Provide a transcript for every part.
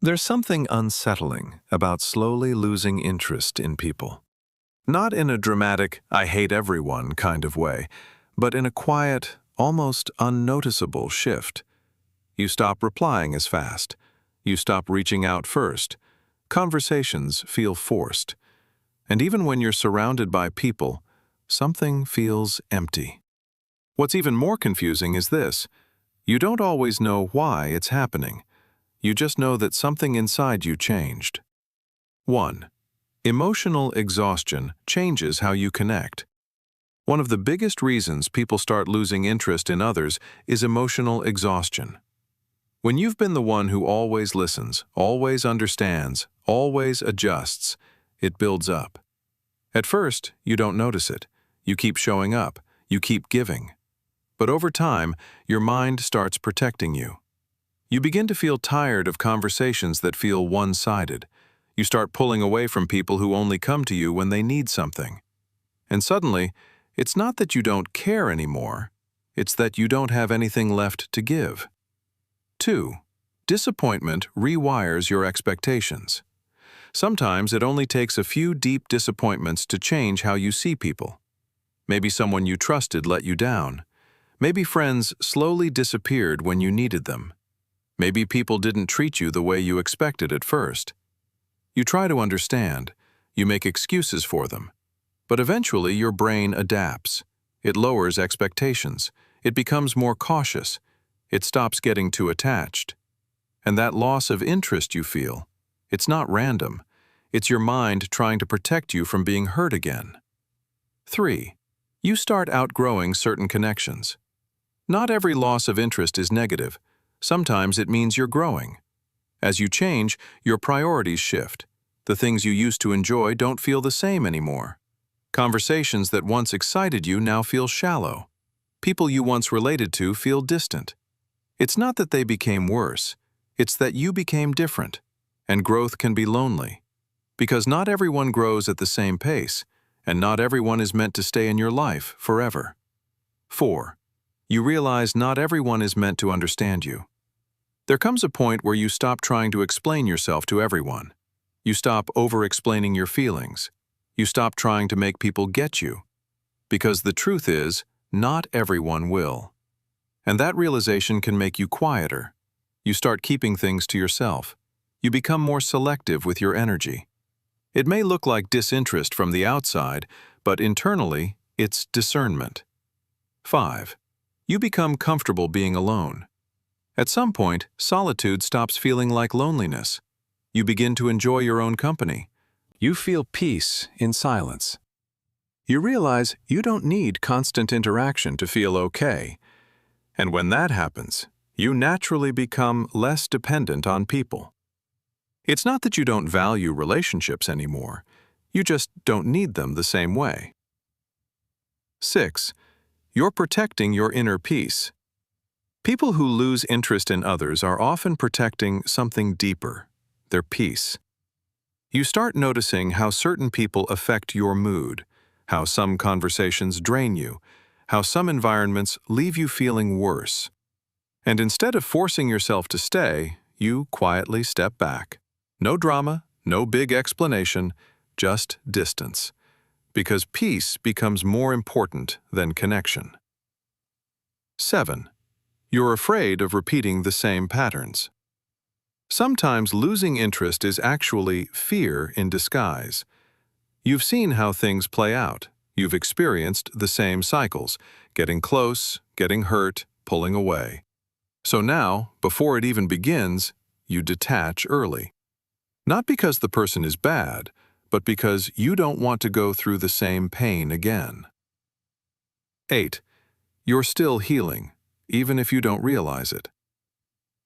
There's something unsettling about slowly losing interest in people. Not in a dramatic, I hate everyone kind of way, but in a quiet, almost unnoticeable shift. You stop replying as fast. You stop reaching out first. Conversations feel forced. And even when you're surrounded by people, something feels empty. What's even more confusing is this: you don't always know why it's happening. You just know that something inside you changed. 1. Emotional exhaustion changes how you connect. One of the biggest reasons people start losing interest in others is emotional exhaustion. When you've been the one who always listens, always understands, always adjusts, it builds up. At first, you don't notice it. You keep showing up. You keep giving. But over time, your mind starts protecting you. You begin to feel tired of conversations that feel one-sided. You start pulling away from people who only come to you when they need something. And suddenly, it's not that you don't care anymore. It's that you don't have anything left to give. 2. Disappointment rewires your expectations. Sometimes it only takes a few deep disappointments to change how you see people. Maybe someone you trusted let you down. Maybe friends slowly disappeared when you needed them. Maybe people didn't treat you the way you expected at first. You try to understand. You make excuses for them. But eventually your brain adapts. It lowers expectations. It becomes more cautious. It stops getting too attached. And that loss of interest you feel, it's not random. It's your mind trying to protect you from being hurt again. 3. You start outgrowing certain connections. Not every loss of interest is negative. Sometimes it means you're growing. As you change, your priorities shift. The things you used to enjoy don't feel the same anymore. Conversations that once excited you now feel shallow. People you once related to feel distant. It's not that they became worse. It's that you became different. And growth can be lonely. Because not everyone grows at the same pace, and not everyone is meant to stay in your life forever. 4. You realize not everyone is meant to understand you. There comes a point where you stop trying to explain yourself to everyone. You stop over-explaining your feelings. You stop trying to make people get you. Because the truth is, not everyone will. And that realization can make you quieter. You start keeping things to yourself. You become more selective with your energy. It may look like disinterest from the outside, but internally, it's discernment. 5. You become comfortable being alone. At some point, solitude stops feeling like loneliness. You begin to enjoy your own company. You feel peace in silence. You realize you don't need constant interaction to feel okay. And when that happens, you naturally become less dependent on people. It's not that you don't value relationships anymore. You just don't need them the same way. 6. You're protecting your inner peace. People who lose interest in others are often protecting something deeper, their peace. You start noticing how certain people affect your mood, how some conversations drain you, how some environments leave you feeling worse. And instead of forcing yourself to stay, you quietly step back. No drama, no big explanation, just distance. Because peace becomes more important than connection. 7. You're afraid of repeating the same patterns. Sometimes losing interest is actually fear in disguise. You've seen how things play out. You've experienced the same cycles, getting close, getting hurt, pulling away. So now, before it even begins, you detach early. Not because the person is bad, but because you don't want to go through the same pain again. 8. You're still healing, even if you don't realize it.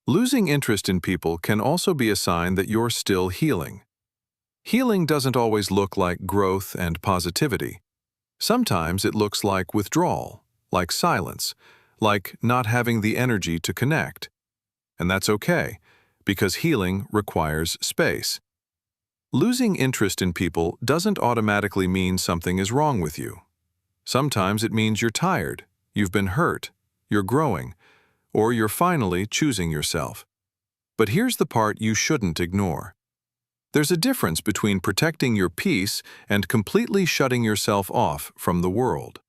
Losing interest in people can also be a sign that you're still healing. Healing doesn't always look like growth and positivity. Sometimes it looks like withdrawal, like silence, like not having the energy to connect. And that's okay, because healing requires space. Losing interest in people doesn't automatically mean something is wrong with you. Sometimes it means you're tired, you've been hurt, you're growing, or you're finally choosing yourself. But here's the part you shouldn't ignore. There's a difference between protecting your peace and completely shutting yourself off from the world.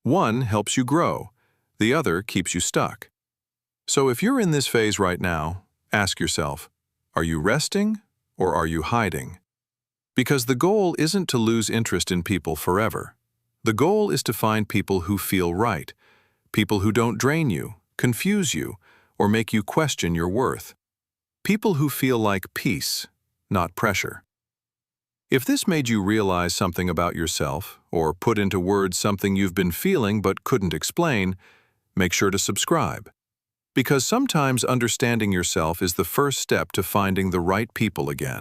One helps you grow, the other keeps you stuck. So if you're in this phase right now, ask yourself, are you resting or are you hiding? Because the goal isn't to lose interest in people forever. The goal is to find people who feel right, people who don't drain you, confuse you, or make you question your worth. People who feel like peace, not pressure. If this made you realize something about yourself, or put into words something you've been feeling but couldn't explain, make sure to subscribe. Because sometimes understanding yourself is the first step to finding the right people again.